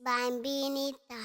Bambini time.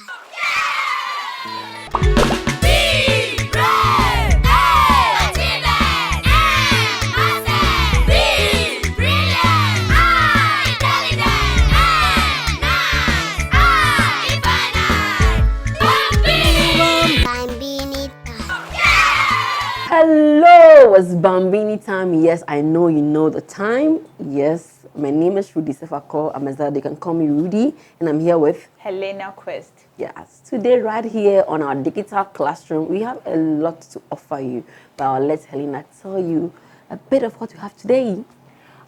Hello, it's Bambini time. Yes, I know you know the time. Yes, my name is Rudy Sefako. They can call me Rudy, and I'm here with Helena Quest. Yes, today right here on our digital classroom, we have a lot to offer you. But I'll let Helena tell you a bit of what we have today.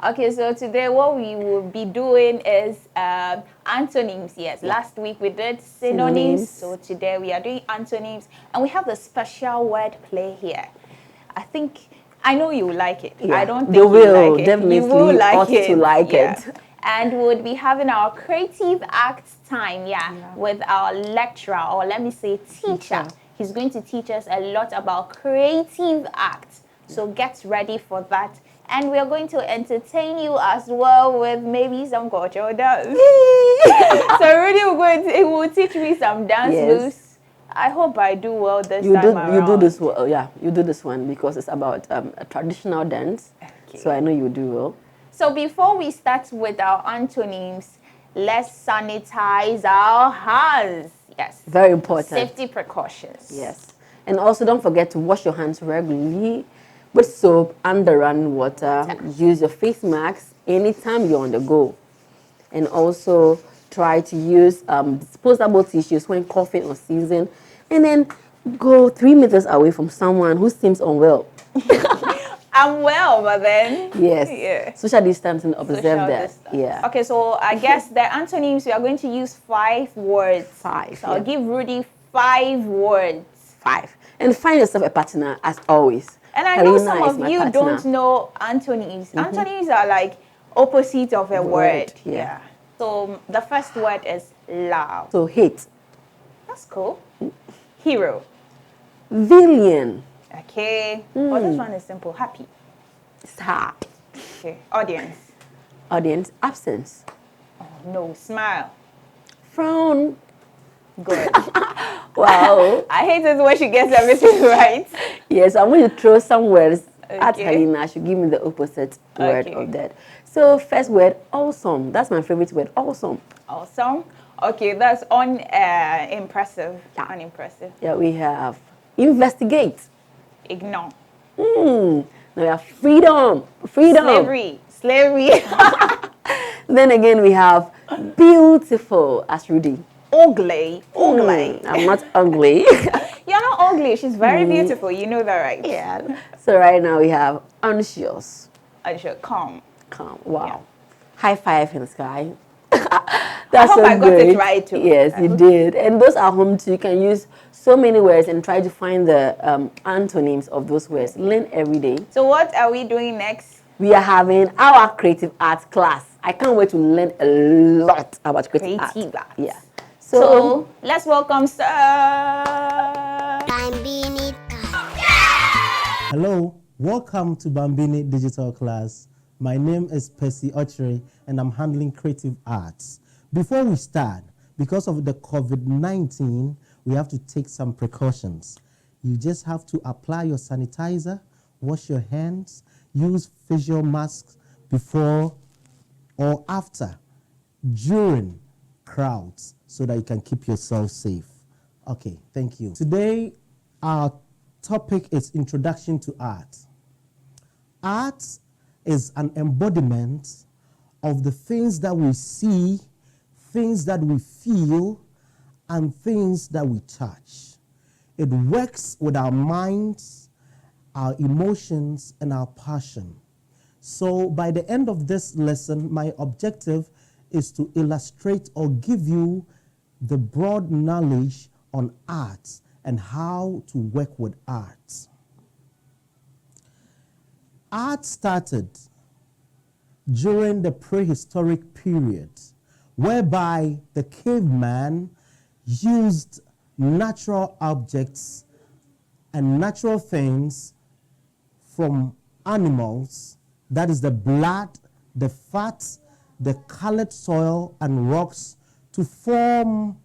Okay, so today what we will be doing is antonyms. Yes, last week we did synonyms. So today we are doing antonyms, and we have the special word play here. I know you will like it. Yeah, I don't think you will like it. definitely You will like it. To like it. And we'll be having our creative acts time, with our lecturer, or let me say teacher. He's going to teach us a lot about creative acts. So get ready for that. And we're going to entertain you as well with maybe some cultural dance. So Rudy will teach me some dance moves. I hope I do well this time around. You do this well, you do this one because it's about a traditional dance. Okay. So I know you do well. So before we start with our antonyms, let's sanitize our hands. Yes. Very important. Safety precautions. Yes. And also don't forget to wash your hands regularly with soap and the running water. Use your face masks anytime you're on the go. And also try to use disposable tissues when coughing or sneezing. And then go 3 meters away from someone who seems unwell. I'm well, but then... Yes. Yeah. Social distancing, observe that. Distance. Yeah. Okay, so I guess the antonyms, we are going to use 5 words. 5. So I'll give Rudy 5 words. 5. And find yourself a partner, as always. And I know some of you don't know antonyms. Antonyms are like opposite of a word. Yeah. So the first word is love. So hate. That's cool. Hero. Villain. Okay. Oh, this one is simple. Happy. Sad. Okay. Audience. Audience. Absence. Oh, no. Smile. Frown. Good. Wow. I hate it when she gets everything right. Yes, I'm going to throw some words at Helena. She give me the opposite word of that. So first word, awesome. That's my favorite word, awesome. Awesome. Okay, that's impressive. Yeah. Unimpressive. Yeah, we have investigate. Ignore. Now we have freedom. Slavery. Then again we have beautiful, as Rudy. Ugly. I'm not ugly. You're not ugly. She's very beautiful. You know that, right? Yeah. So right now we have anxious. Calm. Wow. Yeah. High five in the sky. That's I hope I got it right too. Yes, you did. And those at home too. You can use so many words and try to find the antonyms of those words. Learn every day. So what are we doing next? We are having our creative arts class. I can't wait to learn a lot about creative arts. Yeah. So let's welcome Sir. Bambini time. Hello, welcome to Bambini Digital Class. My name is Prehistoric and I'm handling creative arts. Before we start, because of the COVID-19, we have to take some precautions. You just have to apply your sanitizer, wash your hands, use facial masks before or after, during crowds, so that you can keep yourself safe. Okay, thank you. Today, our topic is Introduction to Art. Art is an embodiment of the things that we see, things that we feel, and things that we touch. It works with our minds, our emotions, and our passion. So by the end of this lesson, my objective is to illustrate or give you the broad knowledge on art and how to work with art. Art started during the prehistoric period, whereby the caveman used natural objects and natural things from animals, that is the blood, the fat, the colored soil and rocks, to form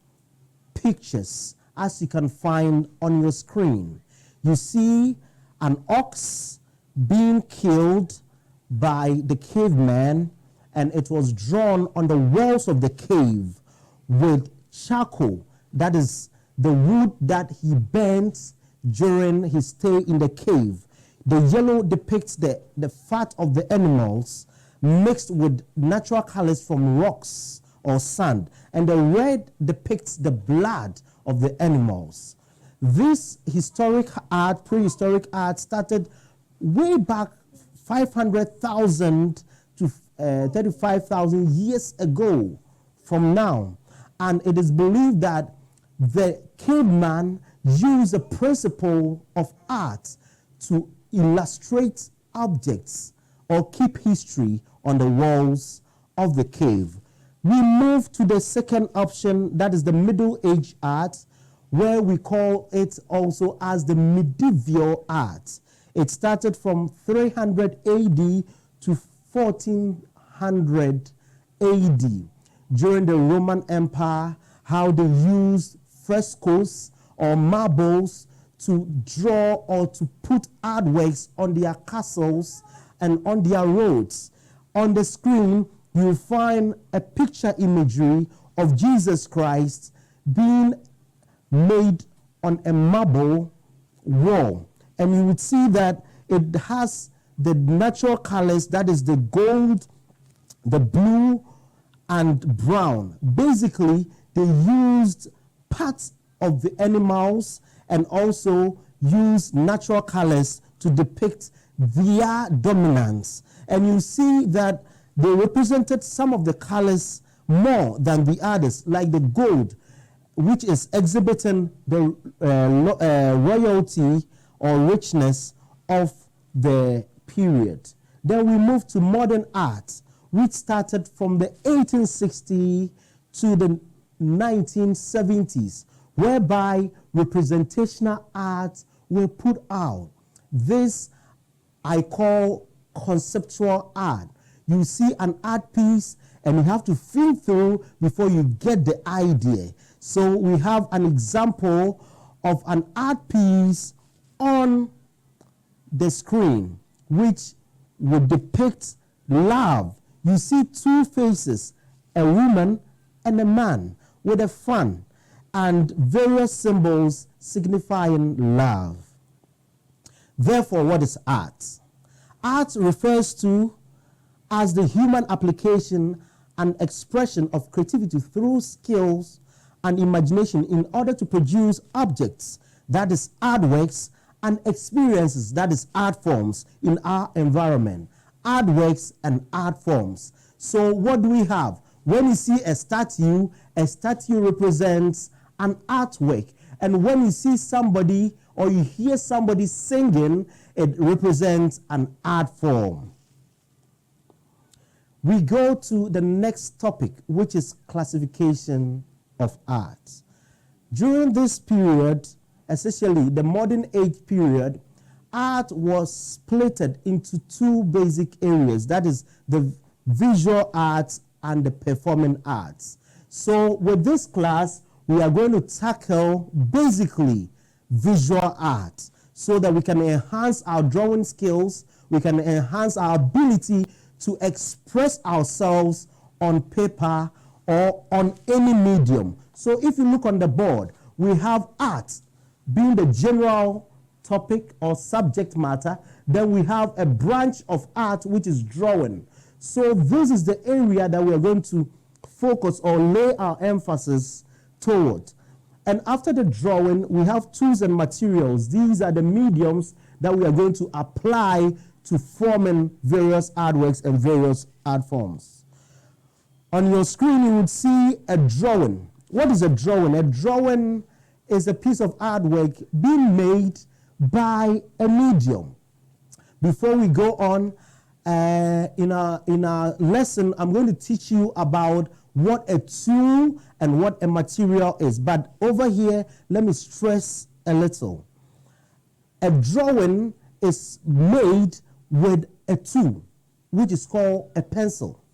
pictures as you can find on your screen. You see an ox being killed by the caveman, and it was drawn on the walls of the cave with charcoal. That is the wood that he burnt during his stay in the cave. The yellow depicts the fat of the animals mixed with natural colors from rocks or sand, and the red depicts the blood of the animals. This historic art, prehistoric art, started way back 500,000 to 35,000 years ago from now. And it is believed that the caveman used the principle of art to illustrate objects or keep history on the walls of the cave. We move to the second option, that is the Middle Age art, where we call it also as the medieval art. It started from 300 AD to 1400 AD. During the Roman Empire, how they used frescoes or marbles to draw or to put artworks on their castles and on their roads. On the screen, you'll find a picture imagery of Jesus Christ being made on a marble wall. And you would see that it has the natural colors, that is the gold, the blue, and brown. Basically, they used parts of the animals and also used natural colors to depict their dominance. And you see that they represented some of the colors more than the others, like the gold, which is exhibiting the royalty or richness of the period. Then we move to modern art, which started from the 1860s to the 1970s, whereby representational arts were put out. This I call conceptual art. You see an art piece and you have to think through before you get the idea. So we have an example of an art piece on the screen, which would depict love. You see two faces, a woman and a man, with a fan and various symbols signifying love. Therefore, what is art? Art refers to as the human application and expression of creativity through skills and imagination in order to produce objects, that is artworks, and experiences, that is art forms in our environment. Artworks and art forms. So what do we have? When you see a statue represents an artwork. And when you see somebody or you hear somebody singing, it represents an art form. We go to the next topic, which is classification of art. During this period, especially the modern age period, art was split into two basic areas, that is the visual arts and the performing arts. So with this class, we are going to tackle basically visual art so that we can enhance our drawing skills, we can enhance our ability to express ourselves on paper or on any medium. So if you look on the board, we have art being the general topic or subject matter. Then we have a branch of art which is drawing. So this is the area that we are going to focus or lay our emphasis toward. And after the drawing, we have tools and materials. These are the mediums that we are going to apply to forming various artworks and various art forms. On your screen, you would see a drawing. What is a drawing? A drawing is a piece of artwork being made by a medium. Before we go on, in our lesson, I'm going to teach you about what a tool and what a material is. But over here, let me stress a little. A drawing is made with a tool, which is called a pencil,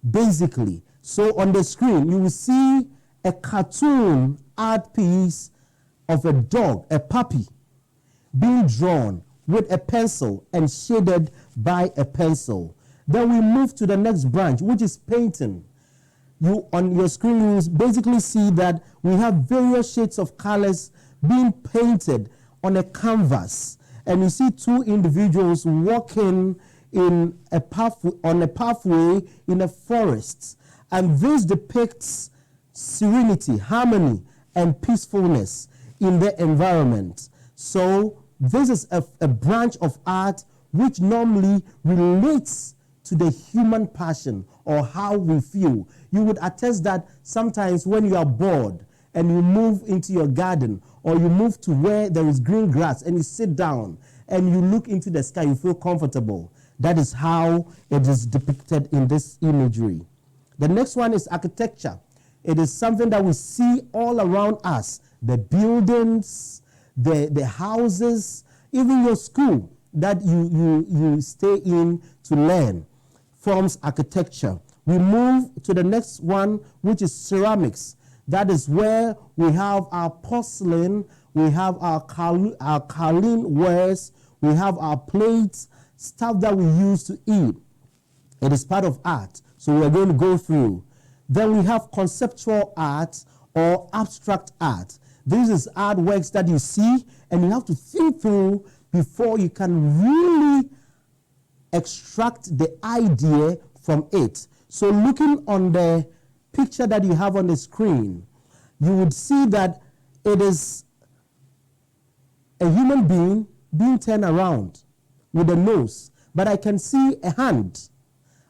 basically. So on the screen, you will see a cartoon art piece of a dog, a puppy, being drawn with a pencil and shaded by a pencil. Then we move to the next branch, which is painting. You on your screen, you basically see that we have various shades of colors being painted on a canvas, and you see two individuals walking in a on a pathway in a forest, and this depicts serenity, harmony, and peacefulness in the environment. So this is a branch of art which normally relates to the human passion or how we feel. You would attest that sometimes when you are bored and you move into your garden or you move to where there is green grass and you sit down and you look into the sky, you feel comfortable. That is how it is depicted in this imagery. The next one is architecture. It is something that we see all around us. The buildings, the houses, even your school that you stay in to learn forms architecture. We move to the next one, which is ceramics. That is where we have our porcelain, we have our kaolin wares, we have our plates, stuff that we use to eat. It is part of art, so we are going to go through. Then we have conceptual art or abstract art. This is artworks that you see and you have to think through before you can really extract the idea from it. So looking on the picture that you have on the screen, you would see that it is a human being turned around with a nose, but I can see a hand,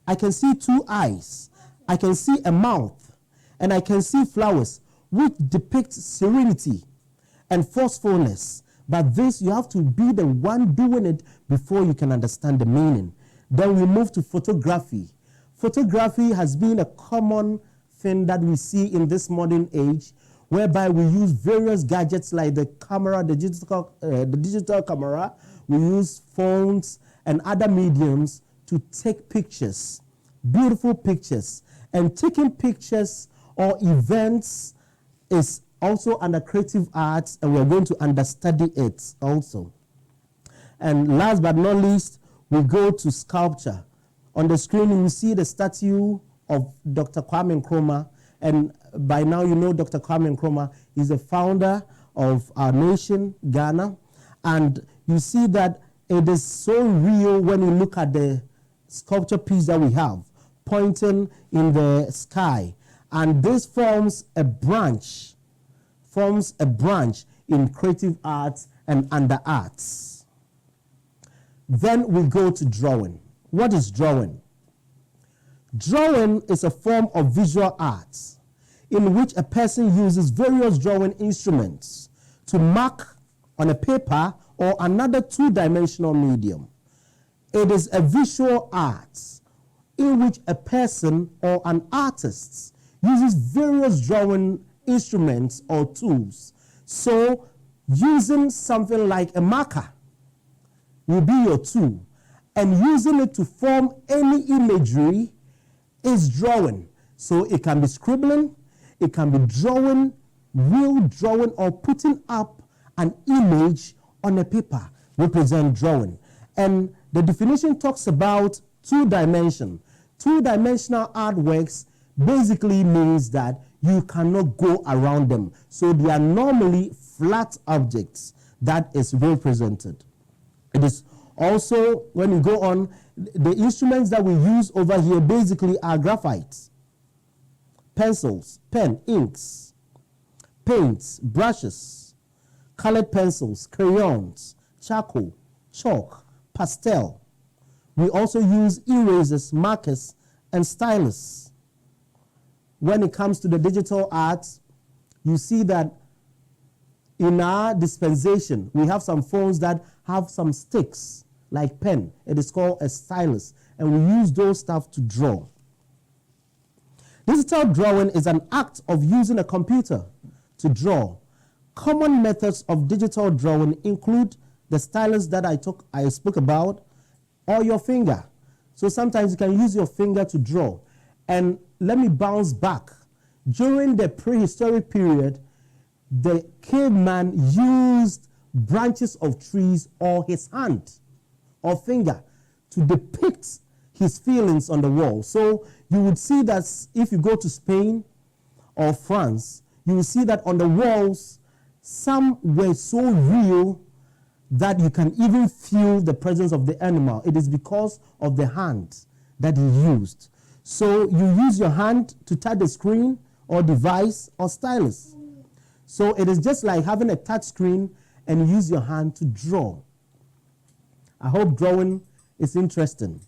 I can see two eyes, I can see a mouth, and I can see flowers, which depict serenity and forcefulness. But this, you have to be the one doing it before you can understand the meaning. Then we move to photography. Photography has been a common thing that we see in this modern age, whereby we use various gadgets like the camera, the digital camera. We use phones and other mediums to take pictures, beautiful pictures. And taking pictures or events is also under creative arts, and we're going to understudy it also. And last but not least, we go to sculpture. On the screen, you will see the statue of Dr. Kwame Nkrumah. And by now, you know Dr. Kwame Nkrumah is the founder of our nation, Ghana. And you see that it is so real when you look at the sculpture piece that we have, pointing in the sky. And this forms a branch in creative arts and under arts. Then we go to drawing. What is drawing? Drawing is a form of visual arts in which a person uses various drawing instruments to mark on a paper or another two-dimensional medium. It is a visual art in which a person or an artist uses various drawing instruments or tools. So using something like a marker will be your tool, and using it to form any imagery is drawing. So it can be scribbling, it can be drawing, real drawing, or putting up an image on a paper represent drawing. And the definition talks about two-dimension. Two-dimensional artworks basically means that you cannot go around them. So they are normally flat objects that is represented. It is also, when you go on, the instruments that we use over here basically are graphite, pencils, pen, inks, paints, brushes, colored pencils, crayons, charcoal, chalk, pastel. We also use erasers, markers, and stylus. When it comes to the digital arts, you see that in our dispensation, we have some phones that have some sticks, like pen. It is called a stylus, and we use those stuff to draw. Digital drawing is an act of using a computer to draw. Common methods of digital drawing include the stylus that I spoke about, or your finger. So sometimes you can use your finger to draw. And let me bounce back. During the prehistoric period, the caveman used branches of trees or his hand or finger to depict his feelings on the wall. So you would see that if you go to Spain or France, you will see that on the walls, some were so real that you can even feel the presence of the animal. It is because of the hand that he used. So you use your hand to touch the screen or device or stylus. So it is just like having a touch screen and you use your hand to draw. I hope drawing is interesting.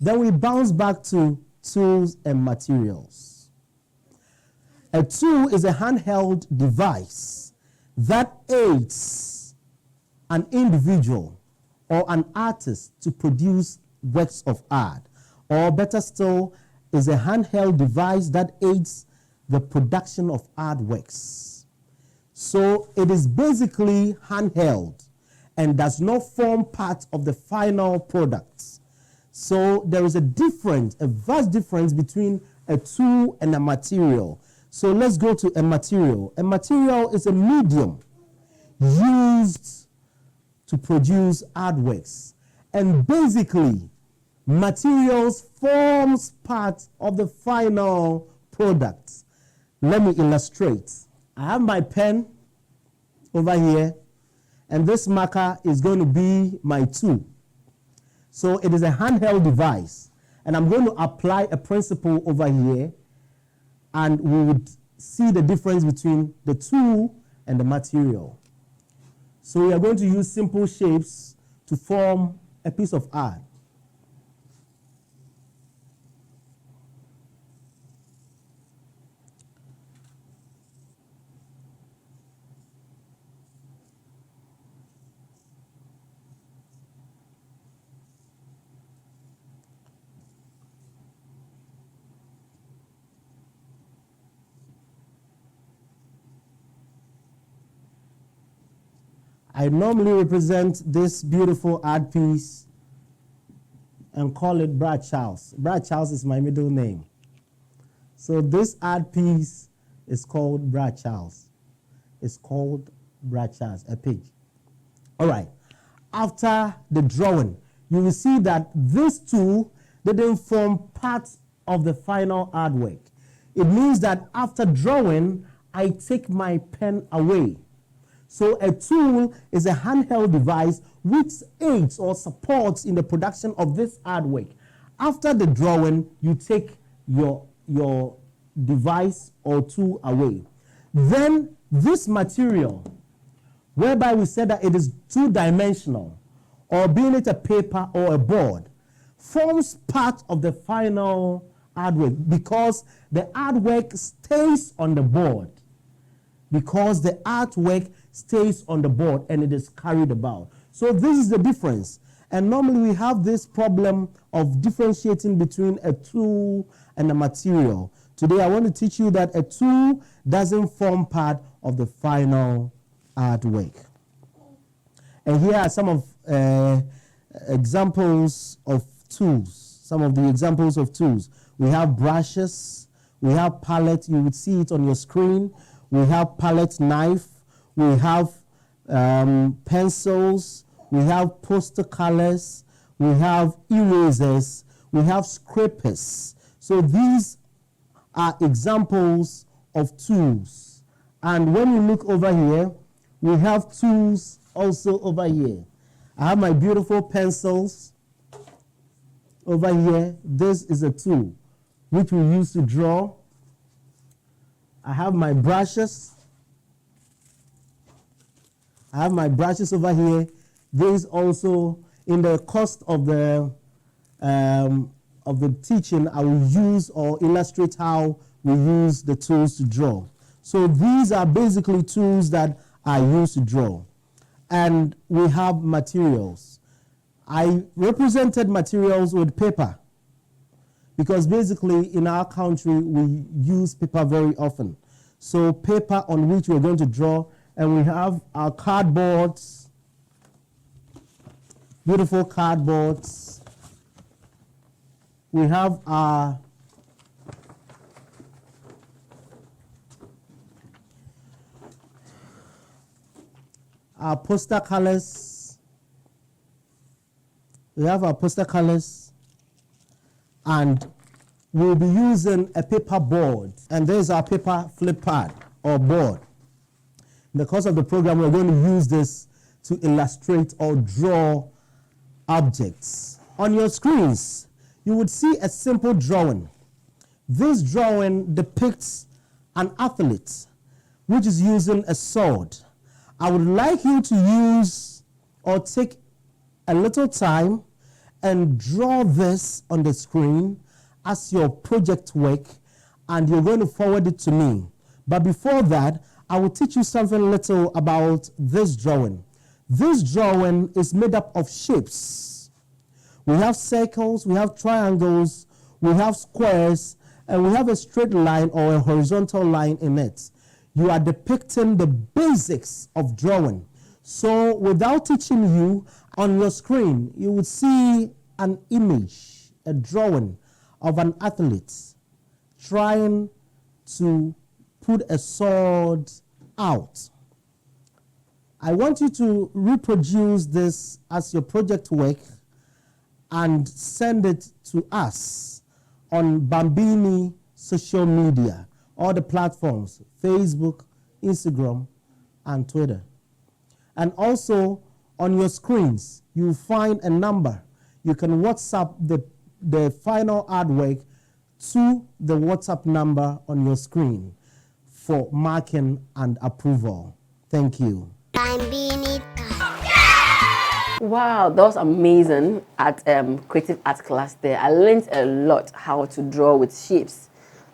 Then we bounce back to tools and materials. A tool is a handheld device that aids an individual or an artist to produce works of art. Or better still, is a handheld device that aids the production of artworks. So it is basically handheld and does not form part of the final product. So there is a difference, a vast difference between a tool and a material. So let's go to a material. A material is a medium used to produce artworks. And basically, materials forms part of the final product. Let me illustrate. I have my pen over here, and this marker is going to be my tool. So it is a handheld device, and I'm going to apply a principle over here, and we would see the difference between the tool and the material. So we are going to use simple shapes to form a piece of art. I normally represent this beautiful art piece and call it Brad Charles. Brad Charles is my middle name. So this art piece is called Brad Charles. It's called Brad Charles, a page. All right. After the drawing, you will see that this tool didn't form part of the final artwork. It means that after drawing, I take my pen away. So a tool is a handheld device which aids or supports in the production of this artwork. After the drawing, you take your device or tool away. Then this material, whereby we said that it is two-dimensional, or being it a paper or a board, forms part of the final artwork because the artwork stays on the board. Because the artwork stays on the board and it is carried about. So this is the difference. And normally we have this problem of differentiating between a tool and a material. Today I want to teach you that a tool doesn't form part of the final artwork. And here are some of examples of tools. Some of the examples of tools. We have brushes, we have palette, you would see it on your screen. We have palette knife, we have pencils, we have poster colors, we have erasers, we have scrapers. So these are examples of tools. And when you look over here, we have tools also over here. I have my beautiful pencils over here. This is a tool which we use to draw. I have my brushes. I have my brushes over here. This also, in the cost of the teaching, I will use or illustrate how we use the tools to draw. So these are basically tools that I use to draw. And we have materials. I represented materials with paper because basically in our country we use paper very often. So paper on which we're going to draw, and we have our cardboards, beautiful cardboards. We have our our poster colors. We have our poster colors, and we'll be using a paper board. And there's our paper flip pad or board. In the course of the program, we're going to use this to illustrate or draw objects. On your screens, you would see a simple drawing. This drawing depicts an athlete which is using a sword. I would like you to use or take a little time and draw this on the screen as your project work, and you're going to forward it to me. But before that, I will teach you something little about this drawing. This drawing is made up of shapes. We have circles, we have triangles, we have squares, and we have a straight line or a horizontal line in it. You are depicting the basics of drawing. So without teaching you, on your screen, you would see an image, a drawing of an athlete trying to put a sword out. I want you to reproduce this as your project work and send it to us on Bambini social media, all the platforms, Facebook, Instagram, and Twitter. And also on your screens, you'll find a number. You can WhatsApp the final artwork to the WhatsApp number on your screen for marking and approval. Thank you. Bambini time. Wow, that was amazing at creative art class there. I learned a lot how to draw with shapes.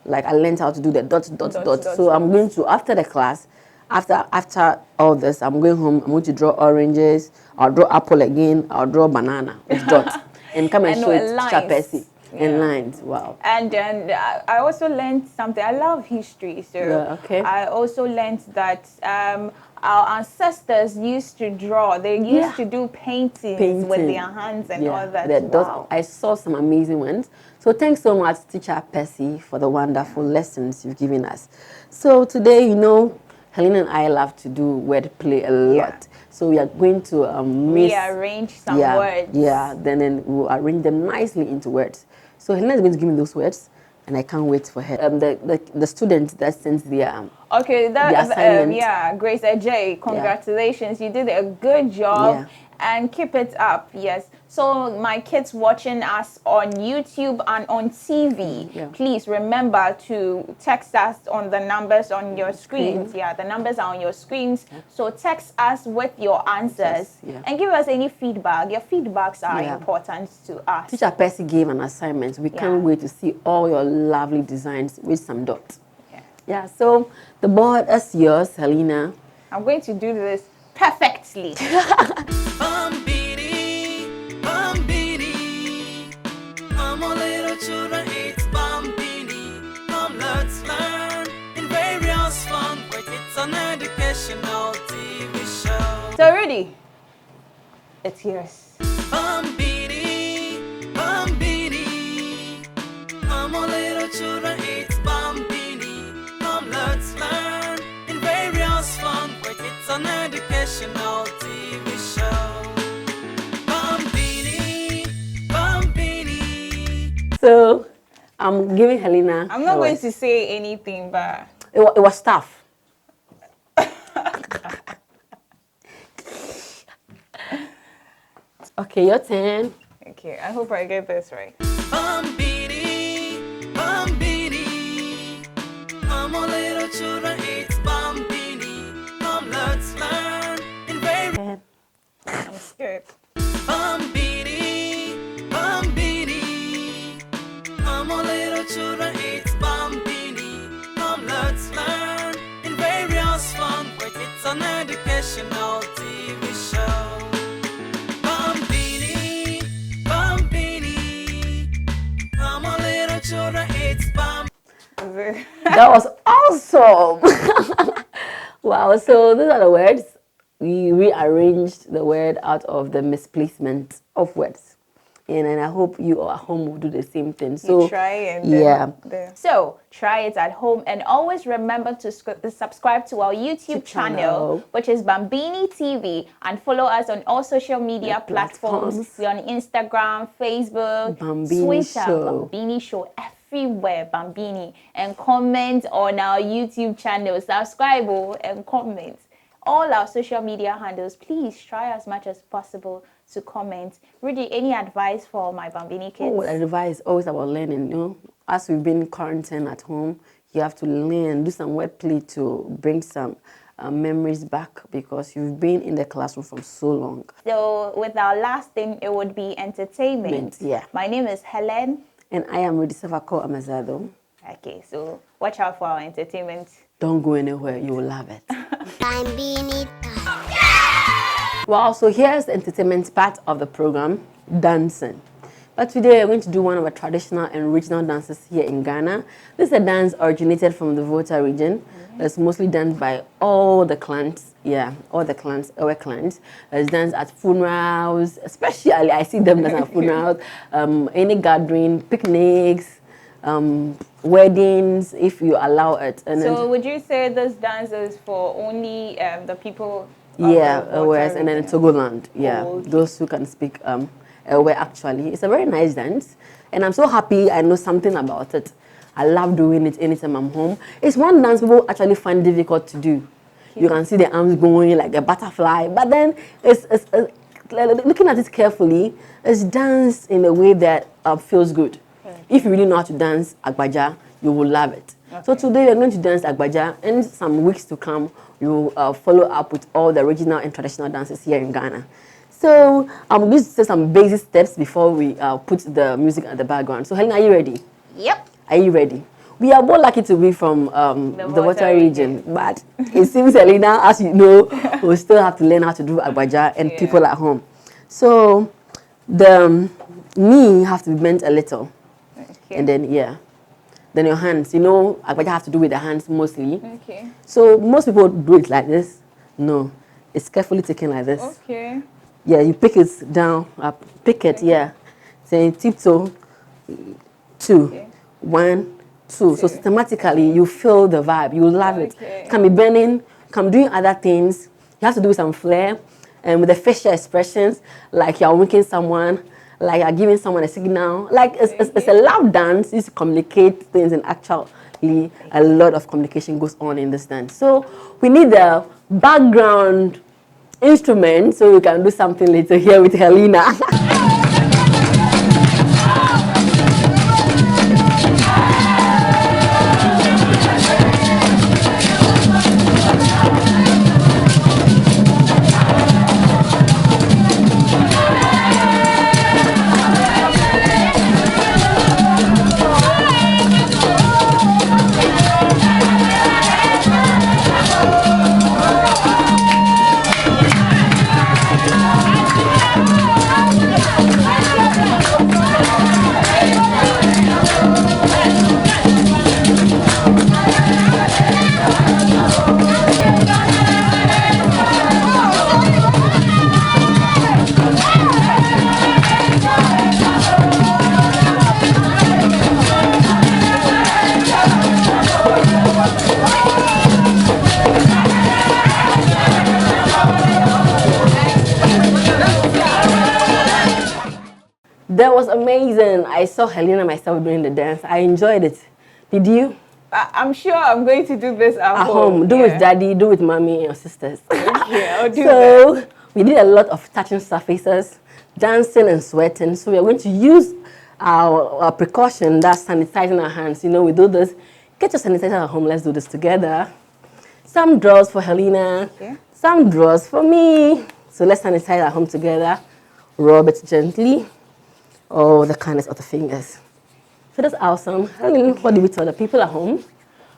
Like I learned how to do the dot. So I'm going to, after the class, after all this, I'm going home, I'm going to draw oranges, I'll draw apple again, I'll draw banana with dots. And come and show it to Teacher Percy. And lines, wow. And then I also learned something. I love history, so I also learned that our ancestors used to draw. They used to do paintings with their hands and all that. Wow. I saw some amazing ones. So thanks so much, Teacher Percy, for the wonderful lessons you've given us. So today, you know, Helena and I love to do wordplay a lot. So we are going to rearrange some words. Yeah, then we'll arrange them nicely into words. So Helena is going to give me those words, and I can't wait for her. The student that sends their assignment. Grace Ajay, congratulations! You did a good job, and keep it up. Yes. So my kids watching us on YouTube and on TV, please remember to text us on the numbers on your screens. Yeah, the numbers are on your screens. So text us with your answers and give us any feedback. Your feedbacks are important to us. Teacher Percy gave an assignment. We can't wait to see all your lovely designs with some dots. Yeah, so the board is yours, Helena. I'm going to do this perfectly. Children, it's Bambini. Come, let's learn in various fun, but it's an educational TV show. So, Rudy, it's yours. Bambini, Bambini. Come on, little children, it's Bambini. Come, let's learn in various fun, but it's an educational TV show. So, I'm giving Helena. I'm not going to say anything, but it was tough. Okay, your turn. Okay, I hope I get this right. Bambini, Bambini. Come on, little children, it's Bambini. Come, let's learn in very. I'm scared. Bambini, Bambini. Come on, little children, it's Bambini. Come, let's learn in various fun, but it's an educational TV show. Bambini, Bambini. Come on, little children, it's Bambini. That was awesome. Wow, so these are the words. We rearranged the word out of the misplacement of words. And I hope you at home will do the same thing. So try and yeah. So try it at home, and always remember to subscribe to our YouTube channel, which is Bambini TV, and follow us on all social media platforms. We're on Instagram, Facebook, Twitter, Bambini Show, everywhere, Bambini, and comment on our YouTube channel. Subscribe and comment. All our social media handles, please try as much as possible to comment. Rudy, any advice for my Bambini kids? Oh, advice always about learning. You know, as we've been quarantined at home, you have to learn, do some wordplay to bring some memories back, because you've been in the classroom for so long. So with our last thing, it would be entertainment. Yeah. My name is Helen. And I am Rudy Savako Amazado. Okay, so watch out for our entertainment. Don't go anywhere, you will love it. Bambini time. Well, so here's the entertainment part of the program, dancing. But today we're going to do one of our traditional and regional dances here in Ghana. This is a dance originated from the Volta region. It's mostly danced by all the clans. Yeah, all the clans, our clans. It's danced at funerals, especially I see them dance at funerals, any gathering, picnics, weddings, if you allow it. And so would you say this dance is for only the people? Yeah, West, and then Togoland. Yeah, those who can speak Ewe actually. It's a very nice dance, and I'm so happy I know something about it. I love doing it anytime I'm home. It's one dance people actually find difficult to do. You can see the arms going like a butterfly, but then it's looking at it carefully, it's danced in a way that feels good. If you really know how to dance Agbaja, you will love it. So today we're going to dance Agbaja, and some weeks to come, you will follow up with all the regional and traditional dances here in Ghana. So I'm going to say some basic steps before we put the music at the background. So Helen, are you ready? Yep. Are you ready? We are both lucky to be from the Volta region, but it seems Helena, as you know, will still have to learn how to do Agbaja and people at home. So the knee have to be bent a little, and then then your hands. You know, Agbaja have to do with the hands mostly. Okay. So most people do it like this. No, it's carefully taken like this. Okay. Yeah, you pick it down, up, pick it. Yeah, then tiptoe. 2, 1, 2. So systematically, you feel the vibe. You love it. Can be burning, can be doing other things. You have to do some flair, and with the facial expressions, like you're winking someone, like you're giving someone a signal. Like it's a loud dance. You communicate things, and actually a lot of communication goes on in this dance. So we need the background instrument so we can do something later here with Helena. That was amazing. I saw Helena myself doing the dance. I enjoyed it. Did you? I'm sure I'm going to do this at home. Do with daddy, do with mommy and your sisters. Okay, I'll do that. We did a lot of touching surfaces, dancing and sweating. So we are going to use our precaution, that's sanitizing our hands. You know, we do this. Get your sanitizer at home. Let's do this together. Some draws for Helena. Some draws for me. So let's sanitize at home together. Rub it gently. Oh, the kindness of the fingers. So that's awesome. What do we tell the people at home?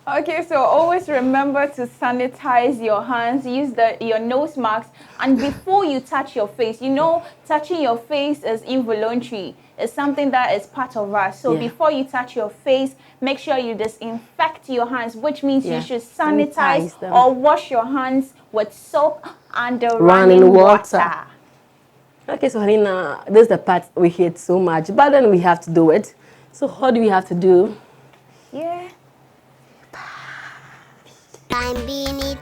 Okay, so always remember to sanitize your hands, use your nose masks, and before you touch your face, you know, touching your face is involuntary. It's something that is part of us. So before you touch your face, make sure you disinfect your hands, which means you should sanitize or wash your hands with soap and running water. Okay, so Helena, this is the part we hate so much, but then we have to do it. So what do we have to do? Yeah. Bambini